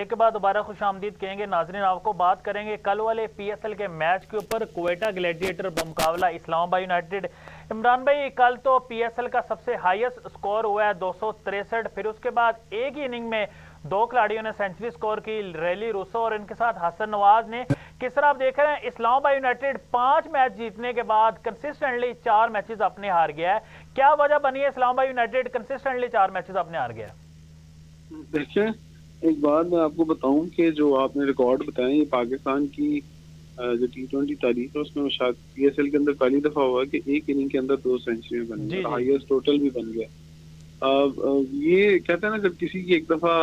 Break के बाद दोबारा खुश आमदीद कहेंगे। नाजरीन, आपको बात करेंगे कल वाले पीएसएल के मैच के ऊपर। क्वेटा ग्लैडिएटर मुकाबला इस्लामाबाद यूनाइटेड। इमरान भाई, कल तो पीएसएल का सबसे हाईएस्ट स्कोर हुआ है 263। फिर उसके बाद एक ही इनिंग में दो खिलाड़ियों ने सेंचुरी स्कोर की, रेली रूसो और इनके साथ हसन नवाज ने। किस तरह आप देख रहे हैं, इस्लामाबाद यूनाइटेड 5 मैच जीतने के बाद कंसिस्टेंटली 4 मैचेस अपने हार गया है। क्या वजह बनी है इस्लामाबाद यूनाइटेड कंसिस्टेंटली 4 मैचेस अपने हार गया? देखिए, एक बात मैं आपको बताऊं कि जो आपने रिकॉर्ड बताए, ये पाकिस्तान की जो T20 तारीख है उसमें शायद पीएसएल के अंदर पहली दफा हुआ कि एक इनिंग के अंदर 2 सेंचुरी बन गई, हाईएस्ट टोटल भी बन गया। ये कहते हैं ना, जब किसी की एक दफा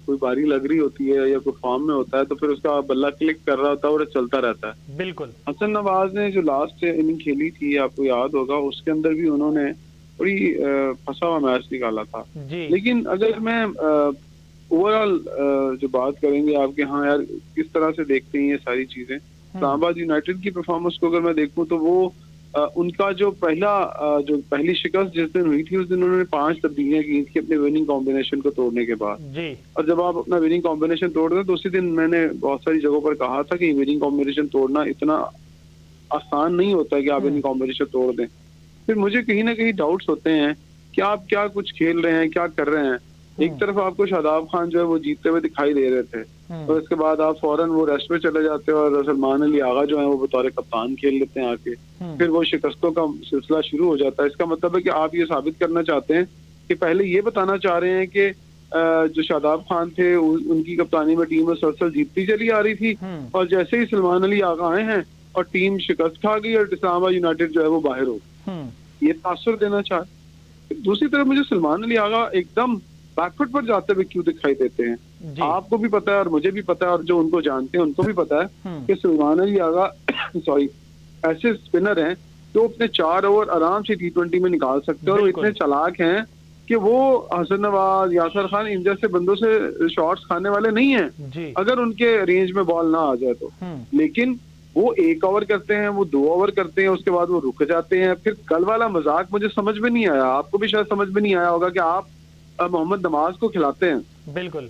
कोई बारी लग रही होती है या कोई फॉर्म में होता है तो फिर उसका बल्ला क्लिक कर रहा होता है और चलता रहता है। बिल्कुल। हसन नवाज ने जो लास्ट इनिंग खेली थी, आपको याद होगा, उसके अंदर भी उन्होंने बड़ी फंसा हुआ मैच निकाला था जी। लेकिन अगर मैं ओवरऑल जो बात करेंगे आपके, हाँ यार, किस तरह से देखते हैं ये सारी चीजें, इस्लामाबाद यूनाइटेड की परफॉर्मेंस को अगर मैं देखूं तो वो उनका जो पहली शिकस्त जिस दिन हुई थी उस दिन उन्होंने 5 तब्दीलियां की थी अपने विनिंग कॉम्बिनेशन को तोड़ने के बाद जी। और जब आप अपना विनिंग कॉम्बिनेशन तोड़ दें तो उसी दिन मैंने बहुत सारी जगहों पर कहा था कि विनिंग कॉम्बिनेशन तोड़ना इतना आसान नहीं होता है कि आप विनिंग कॉम्बिनेशन तोड़ दें। फिर मुझे कहीं ना कहीं डाउट्स होते हैं कि आप क्या कुछ खेल रहे हैं, क्या कर रहे हैं। एक तरफ आपको शादाब खान जो है वो जीतते हुए दिखाई दे रहे थे और इसके बाद आप फौरन वो रेस्ट में चले जाते हैं और सलमान अली आगा जो है वो बतौर कप्तान खेल लेते हैं आके। फिर वो शिकस्तों का सिलसिला शुरू हो जाता है। इसका मतलब है कि आप ये साबित करना चाहते हैं कि पहले ये बताना चाह रहे हैं कि जो शादाब खान थे उनकी कप्तानी में टीम मुसलसल जीतती चली आ रही थी और जैसे ही सलमान अली आगा आए हैं और टीम शिकस्त खा गई और इस्लामाबाद यूनाइटेड जो है वो बाहर हो, ये तासुर देना चाहे। दूसरी तरफ मुझे सलमान अली आगा एकदम बैकफुट पर जाते हुए क्यों दिखाई देते हैं? आपको भी पता है और मुझे भी पता है और जो उनको जानते हैं उनको भी पता है कि सलमान अली आगा ऐसे स्पिनर हैं जो अपने 4 ओवर आराम से T20 में निकाल सकते हैं और इतने चालाक हैं कि वो हसन नवाज, यासर खान, इन जैसे बंदों से शॉट्स खाने वाले नहीं हैं अगर उनके रेंज में बॉल ना आ जाए तो। लेकिन वो 1 ओवर करते हैं, वो 2 ओवर करते हैं, उसके बाद वो रुक जाते हैं। फिर कल वाला मजाक मुझे समझ में नहीं आया, आपको भी शायद समझ में नहीं आया होगा कि आप मोहम्मद नवाज को खिलाते हैं बिल्कुल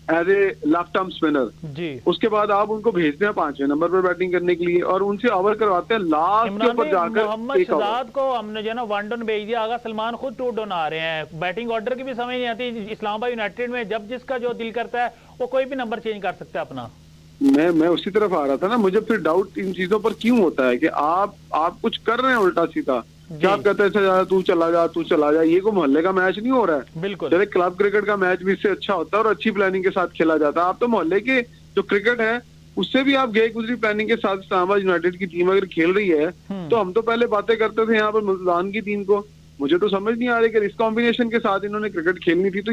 as a left arm spinner जी, उसके बाद आप उनको भेजते हैं 5वें नंबर पर बैटिंग करने के लिए और उनसे ओवर करवाते हैं लास्ट के ऊपर जाकर। मोहम्मद शहजाद को हमने जो ना 1 डाउन भेज दिया, आगा सलमान खुद 2 डाउन आ रहे हैं। बैटिंग ऑर्डर की भी समझ नहीं आती इस्लामाबाद यूनाइटेड में। जब जिसका जो दिल करता है वो कोई भी नंबर चेंज कर सकता है अपना। मैं उसी तरफ आ रहा था ना। मुझे फिर डाउट इन चीजों पर क्यों होता है कि आप कुछ कर रहे हैं उल्टा सीधा। क्या आप कहते हैं तू चला जा, ये को मोहल्ले का मैच नहीं हो रहा है। बिल्कुल, जैसे क्लब क्रिकेट का मैच भी इससे अच्छा होता है और अच्छी प्लानिंग के साथ खेला जाता है। आप तो मोहल्ले के जो क्रिकेट है उससे भी आप गए गुजरी प्लानिंग के साथ इस्लामाबाद यूनाइटेड की टीम अगर खेल रही है तो हम तो पहले बातें करते थे यहाँ पर मुल्तान की टीम को। मुझे तो समझ नहीं आ रही कि इस कॉम्बिनेशन के साथ इन्होंने क्रिकेट खेलनी थी तो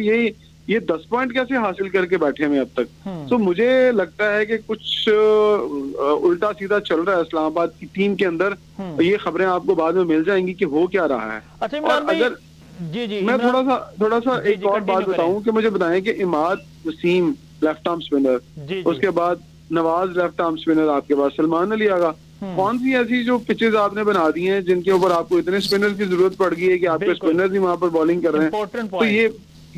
ये 10 पॉइंट कैसे हासिल करके बैठे हैं अब तक। तो मुझे लगता है कि कुछ उल्टा सीधा चल रहा है इस्लामाबाद की टीम के अंदर। ये खबरें आपको बाद में मिल जाएंगी कि हो क्या रहा है। अच्छा, और अगर जी मैं थोड़ा सा एक और बात बताऊं कि मुझे बताएं कि Imad Wasim left arm spinner, उसके बाद नवाज लेफ्ट आर्म स्पिनर, आपके पास सलमान अली आगा, कौन सी ऐसी जो पिचेज आपने बना दी हैं जिनके ऊपर आपको इतने स्पिनर की जरूरत पड़ गई है कि आपके स्पिनर भी वहां पर बॉलिंग कर रहे हैं। तो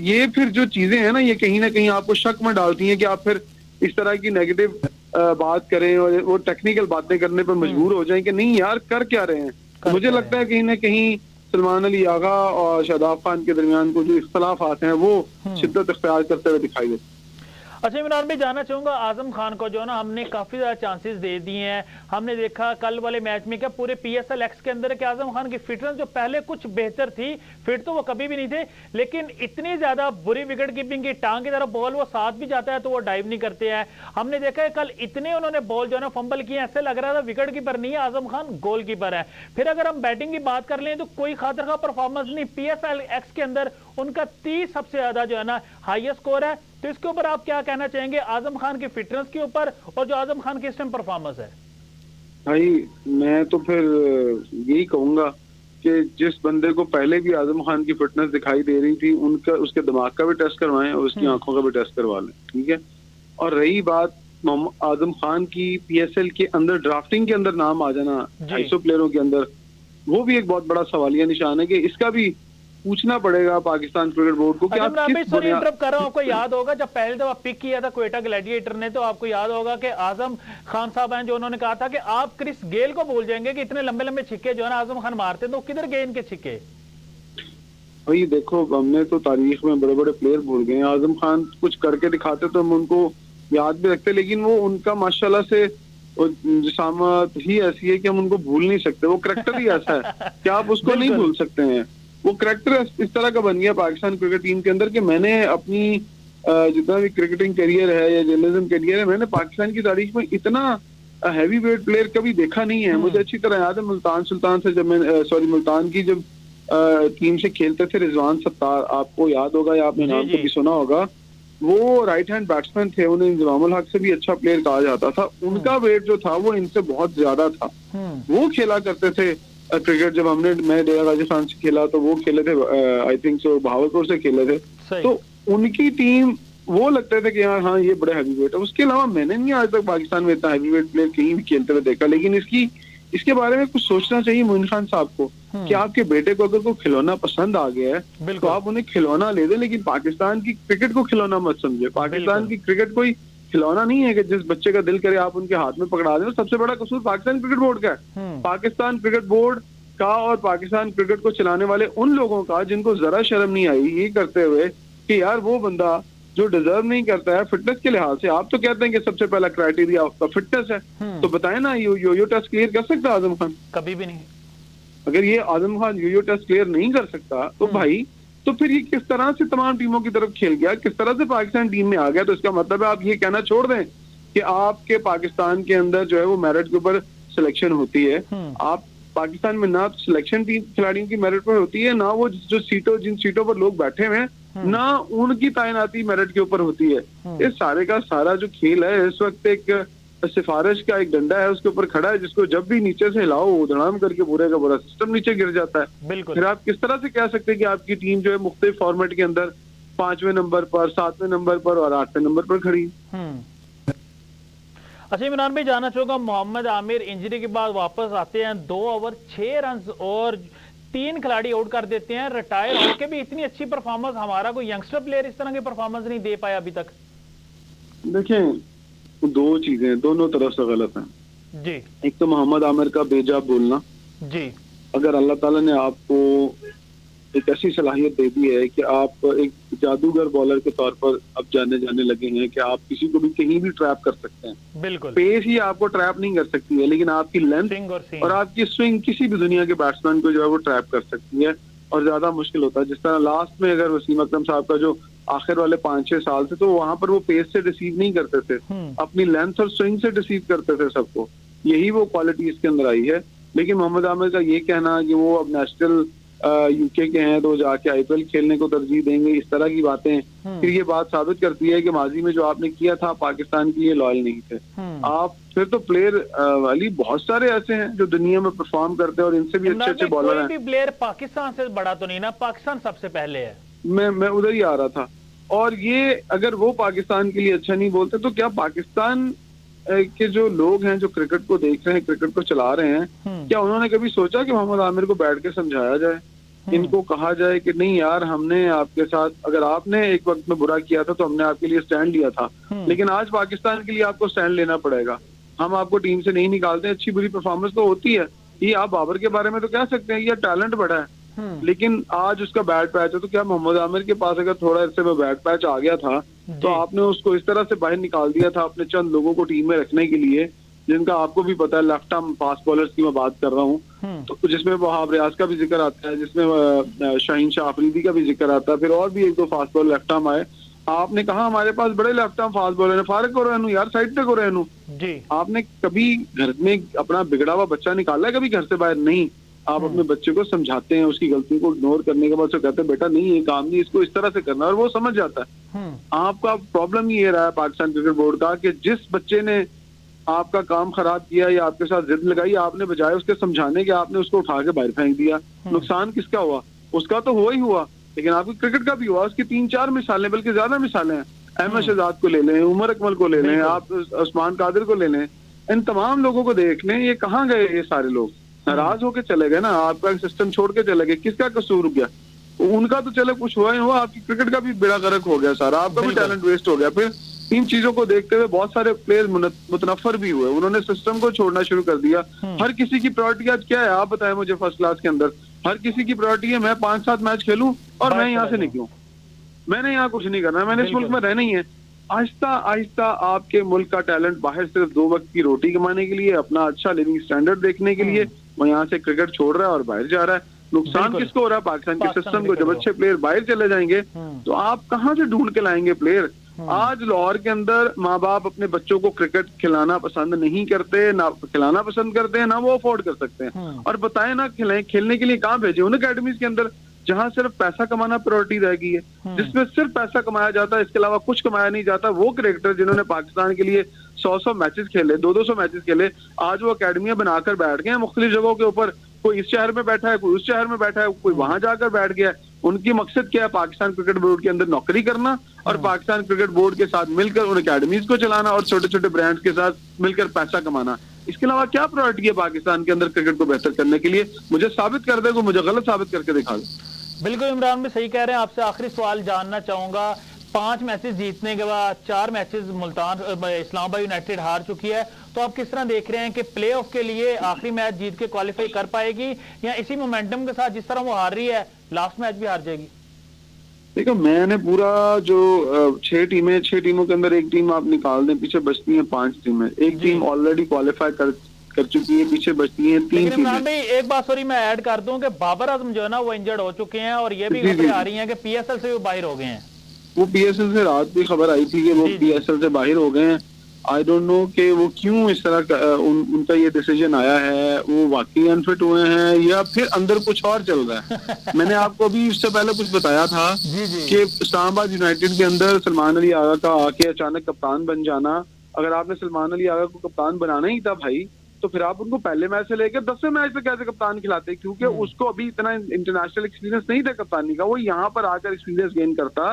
ये फिर जो चीजें हैं ना, ये कहीं ना कहीं आपको शक में डालती हैं कि आप फिर इस तरह की नेगेटिव बात करें और वो टेक्निकल बातें करने पर मजबूर हो जाएं कि नहीं यार कर क्या रहे हैं। तो मुझे लगता है कहीं ना कहीं सलमान अली आगा और शादाब खान के दरमियान को जो इख्तलाफ आते हैं वो शिद्दत इख्तियार करते हुए दिखाई देते हैं। अच्छा इमरान भाई, जानना चाहूंगा आजम खान को जो ना हमने काफी ज्यादा चांसेस दे दिए हैं। हमने देखा कल वाले मैच में क्या पूरे पीएसएल एक्स के अंदर कि आजम खान की फिटनेस जो पहले कुछ बेहतर थी, फिट तो वो कभी भी नहीं थे, लेकिन इतनी ज्यादा बुरी विकेट कीपिंग की, टांग की तरफ बॉल वो साथ भी जाता है तो वो डाइव नहीं करते हैं। हमने देखा है कल इतने उन्होंने बॉल जो है ना फंबल किए, ऐसे लग रहा था विकेट कीपर नहीं है आजम खान, गोल कीपर है। फिर अगर हम बैटिंग की बात कर लें तो कोई खातर का परफॉर्मेंस नहीं। पीएसएल एक्स के अंदर उनका 30 सबसे ज्यादा जो है ना हाईएस्ट स्कोर है। तो इसके ऊपर आप क्या कहना चाहेंगे आजम खान की फिटनेस के ऊपर और जो आजम खान की इस टाइम परफॉर्मेंस है? भाई मैं तो फिर यही कहूंगा कि जिस बंदे को पहले भी आजम खान की फिटनेस दिखाई दे रही थी उनका उसके दिमाग का भी टेस्ट करवाएं और उसकी आंखों का भी टेस्ट करवा लें, ठीक है। और रही बात आजम खान की पीएसएल के अंदर ड्राफ्टिंग के अंदर नाम आ जाना 250 प्लेयरों के अंदर, वो भी एक बहुत बड़ा सवालिया निशान है कि इसका भी पूछना पड़ेगा पाकिस्तान क्रिकेट बोर्ड को कि आप किस इंटरप्ट कर रहा हूं, आपको याद होगा जब पहले दफा पिक किया था क्वेटा ग्लैडिएटर ने, तो आपको याद होगा कि आजम खान साहब हैं जो उन्होंने कहा था कि आप क्रिस गेल को भूल जाएंगे कि इतने लंबे लंबे छिक्के जो है ना आजम खान मारते, तो किधर गए इनके छिक्के? भाई देखो, हमने तो तारीख में बड़े बड़े प्लेयर भूल गए। आजम खान कुछ करके दिखाते तो हम उनको याद भी रखते, लेकिन वो उनका माशाल्लाह से जिसामत ही ऐसी है कि हम उनको भूल नहीं सकते। वो करैक्टर ही ऐसा है कि आप उसको नहीं भूल सकते हैं। वो करैक्टर इस तरह का बन गया पाकिस्तान क्रिकेट टीम के अंदर कि मैंने अपनी जितना भी क्रिकेटिंग करियर है या जर्नलिज्म करियर है, मैंने पाकिस्तान की तारीख में इतना हैवी वेट प्लेयर कभी देखा नहीं है। मुझे अच्छी तरह याद है मुल्तान सुल्तान से जब मैं मुल्तान की जब टीम से खेलते थे रिजवान सत्तार, आपको याद होगा या आपने नाम कभी सुना होगा, वो राइट हैंड बैट्समैन थे, उन्हें इंजमामुल हक से भी अच्छा प्लेयर कहा जाता था। उनका वेट जो था वो इनसे बहुत ज्यादा था। वो खेला करते थे क्रिकेट। जब मैं डेरा गाजी खान से खेला तो वो खेले थे, आई थिंक सो बहावलपुर से खेले थे, तो उनकी टीम वो लगते थे कि यार हाँ ये बड़े हैवी वेट है। उसके अलावा मैंने नहीं आज तक पाकिस्तान में इतना हैवी वेट प्लेयर कहीं भी खेलते हुए देखा। लेकिन इसके बारे में कुछ सोचना चाहिए मोइन खान साहब को कि आपके बेटे को अगर कोई खिलौना पसंद आ गया है तो आप उन्हें खिलौना ले दें, लेकिन पाकिस्तान की क्रिकेट को खिलौना मत समझे। पाकिस्तान की क्रिकेट कोई खिलौना नहीं है कि जिस बच्चे का दिल करे आप उनके हाथ में पकड़ा दें। सबसे बड़ा कसूर पाकिस्तान क्रिकेट बोर्ड का है, पाकिस्तान क्रिकेट बोर्ड का और पाकिस्तान क्रिकेट को चलाने वाले उन लोगों का जिनको जरा शर्म नहीं आई ये करते हुए कि यार वो बंदा जो डिजर्व नहीं करता है फिटनेस के लिहाज से। आप तो कहते हैं कि सबसे पहला क्राइटेरिया आपका फिटनेस है, तो बताएं ना यो टेस्ट क्लियर कर सकता आजम खान? कभी भी नहीं। अगर ये आजम खान यो टेस्ट क्लियर नहीं कर सकता तो भाई तो फिर ये किस तरह से तमाम टीमों की तरफ खेल गया, किस तरह से पाकिस्तान टीम में आ गया? तो इसका मतलब है आप ये कहना छोड़ दें कि आपके पाकिस्तान के अंदर जो है वो मेरिट के ऊपर सिलेक्शन होती है। आप पाकिस्तान में ना सिलेक्शन टीम खिलाड़ियों की मेरिट पर होती है, ना वो जिन सीटों पर लोग बैठे हुए हैं ना उनकी तैनाती मेरिट के ऊपर होती है। इस सारे का सारा जो खेल है इस वक्त एक सिफारिश का एक डंडा है उसके ऊपर खड़ा है, जिसको जब भी नीचे से हिलाओ धड़ाम करके पूरे का पूरा सिस्टम नीचे गिर जाता है। फिर आप किस तरह से कह सकते हैं कि आपकी टीम जो है मुख्तलिफ फॉर्मेट के अंदर 5वें नंबर पर, 7वें नंबर पर और 8वें नंबर पर खड़ी? अच्छा इमरान भाई, जानना चाहूंगा मोहम्मद आमिर इंजरी के बाद वापस आते हैं, 2 ओवर 6 रन और 3 खिलाड़ी आउट कर देते हैं। रिटायर होके भी इतनी अच्छी परफॉर्मेंस हमारा कोई यंगस्टर प्लेयर इस तरह की परफॉर्मेंस नहीं दे पाया अभी तक। देखें, दो चीजें दोनों तरफ से गलत हैं जी। एक तो मोहम्मद आमिर का बेजा बोलना जी। अगर अल्लाह ताला ने आपको एक ऐसी सलाहियत दे दी है कि आप एक जादूगर बॉलर के तौर पर अब जाने लगे हैं कि आप किसी को भी कहीं भी ट्रैप कर सकते हैं। बिल्कुल। पेस ही आपको ट्रैप नहीं कर सकती है, लेकिन आपकी लेंथ और आपकी स्विंग किसी भी दुनिया के बैट्समैन को जो है वो ट्रैप कर सकती है और ज्यादा मुश्किल होता है। जिस तरह लास्ट में अगर वसीम अकरम साहब का जो आखिर वाले 5-6 साल थे तो वहां पर वो पेस से डिसीव नहीं करते थे, अपनी लेंथ और स्विंग से डिसीव करते थे सबको। यही वो क्वालिटी इसके अंदर आई है। लेकिन मोहम्मद आमिर का ये कहना कि वो अब नेशनल यूके के हैं तो जाके आईपीएल खेलने को तरजीह देंगे, इस तरह की बातें, फिर ये बात साबित करती है कि माजी में जो आपने किया था पाकिस्तान के लिए लॉयल नहीं थे आप। फिर तो प्लेयर वाली बहुत सारे ऐसे हैं जो दुनिया में परफॉर्म करते हैं और इनसे भी अच्छे बॉलर हैं। कोई भी प्लेयर पाकिस्तान से बड़ा तो नहीं ना, पाकिस्तान सबसे पहले है। मैं उधर ही आ रहा था। और ये अगर वो पाकिस्तान के लिए अच्छा नहीं बोलते तो क्या पाकिस्तान के जो लोग हैं जो क्रिकेट को देख रहे हैं, क्रिकेट को चला रहे हैं, क्या उन्होंने कभी सोचा कि मोहम्मद आमिर को बैठ के समझाया जाए, इनको कहा जाए कि नहीं यार हमने आपके साथ, अगर आपने एक वक्त में बुरा किया था तो हमने आपके लिए स्टैंड लिया था, लेकिन आज पाकिस्तान के लिए आपको स्टैंड लेना पड़ेगा, हम आपको टीम से नहीं निकालते। अच्छी बुरी परफॉर्मेंस तो होती है। ये आप बाबर के बारे में तो कह सकते हैं ये टैलेंट बड़ा है, लेकिन आज उसका बैड पैच है। तो क्या मोहम्मद आमिर के पास अगर थोड़ा इससे में बैड पैच आ गया था तो आपने उसको इस तरह से बाहर निकाल दिया था अपने चंद लोगों को टीम में रखने के लिए, जिनका आपको भी पता है लेफ्ट आर्म फास्ट बॉलर्स की मैं बात कर रहा हूँ, तो जिसमें वहाब रियाज का भी जिक्र आता है, जिसमें शाहीन शाह अफरीदी का भी जिक्र आता है, फिर और भी 1-2 फास्ट बॉलर लेफ्ट आर्म आए। आपने कहा हमारे पास बड़े लेफ्ट आर्म फास्ट बॉलर है, फारिग को रहनू यार, साइड पे को रहनू जी। आपने कभी घर में अपना बिगड़ा हुआ बच्चा निकाला है कभी घर से बाहर? नहीं। आप अपने बच्चे को समझाते हैं, उसकी गलती को इग्नोर करने के बाद कहते हैं बेटा नहीं ये काम नहीं, इसको इस तरह से करना, और वो समझ जाता है। आपका प्रॉब्लम ये रहा है पाकिस्तान क्रिकेट बोर्ड का कि जिस बच्चे ने आपका काम खराब किया या आपके साथ जिद लगाई, आपने बजाय उसके समझाने के आपने उसको उठा के बाहर फेंक दिया। नुकसान किसका हुआ? उसका तो हुआ ही हुआ, लेकिन आपकी क्रिकेट का भी हुआ। उसकी 3-4 मिसालें, बल्कि ज्यादा मिसालें हैं। अहमद शहजाद को ले लें, उमर अकमल को ले लें, आप उस्मान कादिर को ले लें, इन तमाम लोगों को देख लें, ये कहाँ गए? ये सारे लोग नाराज होके चले गए ना, आपका सिस्टम छोड़ के चले गए। किसका कसूर गया? उनका तो चले कुछ हुआ ही हुआ, आपकी क्रिकेट का भी बेड़ा गर्क हो गया सारा, आपका भी टैलेंट वेस्ट हो गया। फिर इन चीजों को देखते हुए बहुत सारे प्लेयर मुतनफर भी हुए, उन्होंने सिस्टम को छोड़ना शुरू कर दिया। हर किसी की प्रायोरिटी आज क्या है आप बताएं मुझे? फर्स्ट क्लास के अंदर हर किसी की प्रायोरिटी है मैं 5-7 मैच खेलूं और मैं यहाँ से निकलूं, मैंने यहाँ कुछ नहीं करना, मैंने इस मुल्क में रहना ही है। आहिस्ता आहिस्ता आपके मुल्क का टैलेंट बाहर सिर्फ 2 वक्त की रोटी कमाने के लिए, अपना अच्छा लिविंग स्टैंडर्ड देखने के लिए वो यहाँ से क्रिकेट छोड़ रहा है और बाहर जा रहा है। नुकसान किसको हो रहा है? पाकिस्तान के सिस्टम को। जब अच्छे प्लेयर बाहर चले जाएंगे तो आप कहाँ से ढूंढ के लाएंगे प्लेयर? आज लाहौर के अंदर माँ बाप अपने बच्चों को क्रिकेट खिलाना पसंद नहीं करते, ना खिलाना पसंद करते हैं, ना वो अफोर्ड कर सकते हैं। और बताए ना खेलने के लिए कहाँ भेजे? उन अकेडमीज के अंदर जहां सिर्फ पैसा कमाना प्रायोरिटी रह गई है, जिसमें सिर्फ पैसा कमाया जाता है, इसके अलावा कुछ कमाया नहीं जाता। वो क्रिकेटर जिन्होंने पाकिस्तान के लिए 100-100 मैचेस खेले, 200-200 मैचेस खेले, आज वो अकेडमियां बनाकर बैठ गए हैं मुख्तलिफ जगहों के ऊपर। कोई इस शहर में बैठा है, कोई उस शहर में बैठा है, कोई वहां जाकर बैठ गया। उनकी मकसद क्या है? पाकिस्तान क्रिकेट बोर्ड के अंदर नौकरी करना और पाकिस्तान क्रिकेट बोर्ड के साथ मिलकर उन अकेडमीज को चलाना और छोटे छोटे ब्रांड्स के साथ मिलकर पैसा कमाना। इसके अलावा क्या प्रायोरिटी है पाकिस्तान के अंदर क्रिकेट को बेहतर करने के लिए? मुझे साबित कर दे, मुझे गलत साबित करके दिखा दे। बिल्कुल इमरान भी सही कह रहे हैं। आपसे आखिरी सवाल जानना चाहूंगा, 5 मैचेस जीतने के बाद 4 मैचेस मुल्तान इस्लामाबाद यूनाइटेड हार चुकी है, तो आप किस तरह देख रहे हैं कि प्लेऑफ के लिए आखिरी मैच जीत के क्वालिफाई कर पाएगी या इसी मोमेंटम के साथ जिस तरह वो हार रही है लास्ट मैच भी हार जाएगी? देखो मैंने पूरा जो 6 टीमों के अंदर एक टीम आप निकाल दें, पीछे बचती है 5 टीमें। एक टीम ऑलरेडी क्वालिफाई कर चुकी है, पीछे बचती हैं 3 टीमें। भाई एक बात सॉरी मैं ऐड कर दूं कि बाबर आजम जो है ना वो इंजर्ड हो चुके हैं और ये भी खबरें आ रही हैं कि पीएसएल से भी बाहर हो गए हैं। वो पीएसएल से रात भी खबर आई थी कि वो पीएसएल से बाहर हो गए हैं। आई डोंट नो कि वो क्यों इस तरह का उनका ये डिसीजन आया है, वो वाकई अनफिट हुए हैं या फिर अंदर कुछ और चल रहा है। मैंने आपको अभी इससे पहले कुछ बताया था कि इस्लामाबाद यूनाइटेड के अंदर सलमान अली आगा का आके अचानक कप्तान बन जाना, अगर आपने सलमान अली आगा को कप्तान बनाना ही था भाई, तो फिर आप उनको पहले मैच से लेकर 10वें मैच पे कैसे कप्तान खिलाते? क्योंकि उसको अभी इतना इंटरनेशनल एक्सपीरियंस नहीं था कप्तानी का, वो यहाँ पर आकर एक्सपीरियंस गेन करता,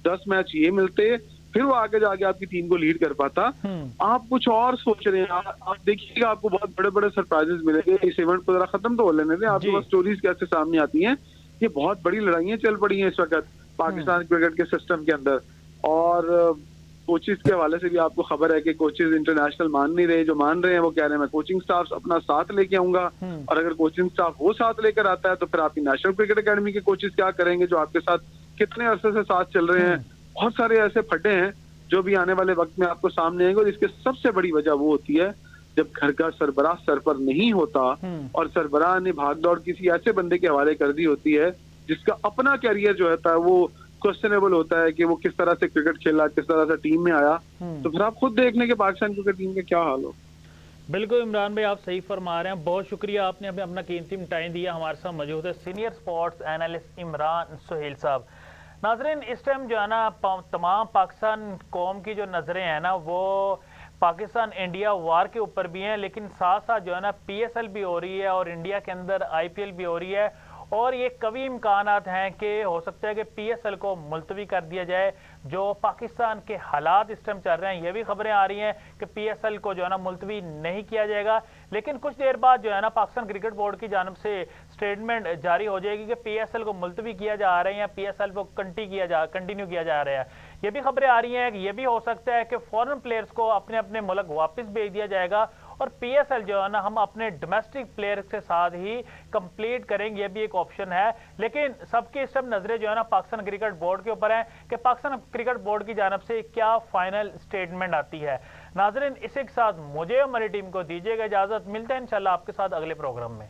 10 मैच ये मिलते, फिर वो आगे जाके आपकी टीम को लीड कर पाता। आप कुछ और सोच रहे हैं, आप देखिएगा आपको बहुत बड़े बड़े सरप्राइजेस मिलेंगे। इस इवेंट को जरा खत्म तो हो लेने दें, आपके पास स्टोरीज कैसे सामने आती हैं। ये बहुत बड़ी लड़ाइयां चल पड़ी हैं इस वक्त पाकिस्तान क्रिकेट के सिस्टम के अंदर। और कोचेस के हवाले से भी आपको खबर है कि कोचेस इंटरनेशनल मान नहीं रहे, जो मान रहे हैं वो कह रहे हैं मैं कोचिंग स्टाफ अपना साथ लेके आऊंगा। और अगर कोचिंग स्टाफ वो साथ लेकर आता है तो फिर आपकी नेशनल क्रिकेट अकेडमी के कोचेस क्या करेंगे जो आपके साथ कितने अरसे से साथ चल रहे हैं? बहुत सारे ऐसे फड्डे हैं जो भी आने वाले वक्त में आपको सामने आएंगे। और इसके सबसे बड़ी वजह वो होती है जब घर का सरबराह सर पर नहीं होता और सरबराह ने भागदौड़ किसी ऐसे बंदे के हवाले कर दी होती है जिसका अपना कैरियर जो होता है वो क्वेश्चनेबल होता है कि वो किस तरह से क्रिकेट खेला, किस तरह से टीम में आया। तो फिर आप खुद देख लें कि पाकिस्तान क्रिकेट टीम का क्या हाल हो। बिल्कुल इमरान भाई आप सही फरमा रहे हैं, बहुत शुक्रिया आपने हमें अपना कीमती टाइम दिया। हमारे साथ मौजूद है senior sports analyst Imran Sohail साहब। नाज़रीन इस टाइम जो है ना तमाम पाकिस्तान कौम की जो नज़रें हैं ना वो पाकिस्तान इंडिया वार के ऊपर भी हैं, लेकिन साथ साथ जो है ना पीएसएल भी हो रही है और इंडिया के अंदर आईपीएल भी हो रही है। और ये कभी इम्कानात हैं कि हो सकता है कि पीएसएल को मुलतवी कर दिया जाए। जो पाकिस्तान के हालात इस टाइम चल रहे हैं, ये भी खबरें आ रही हैं कि पीएसएल को जो है ना मुलतवी नहीं किया जाएगा, लेकिन कुछ देर बाद जो है ना पाकिस्तान क्रिकेट बोर्ड की जानिब से स्टेटमेंट जारी हो जाएगी कि पीएसएल को मुलतवी किया जा रहा है या पीएसएल को कंटिन्यू किया जा रहा है। ये भी खबरें आ रही हैं कि ये भी हो सकता है कि फॉरेन प्लेयर्स को अपने अपने मुल्क वापस भेज दिया जाएगा और पीएसएल जो है ना हम अपने डोमेस्टिक प्लेयर्स के साथ ही कंप्लीट करेंगे, ये भी एक ऑप्शन है। लेकिन सबकी इस सब नजरें जो है ना पाकिस्तान क्रिकेट बोर्ड के ऊपर है कि पाकिस्तान क्रिकेट बोर्ड की जानिब से क्या फाइनल स्टेटमेंट आती है। नाज़रीन इसी के साथ मुझे हमारी टीम को दीजिएगा इजाजत, मिलते हैं इंशाल्लाह आपके साथ अगले प्रोग्राम में।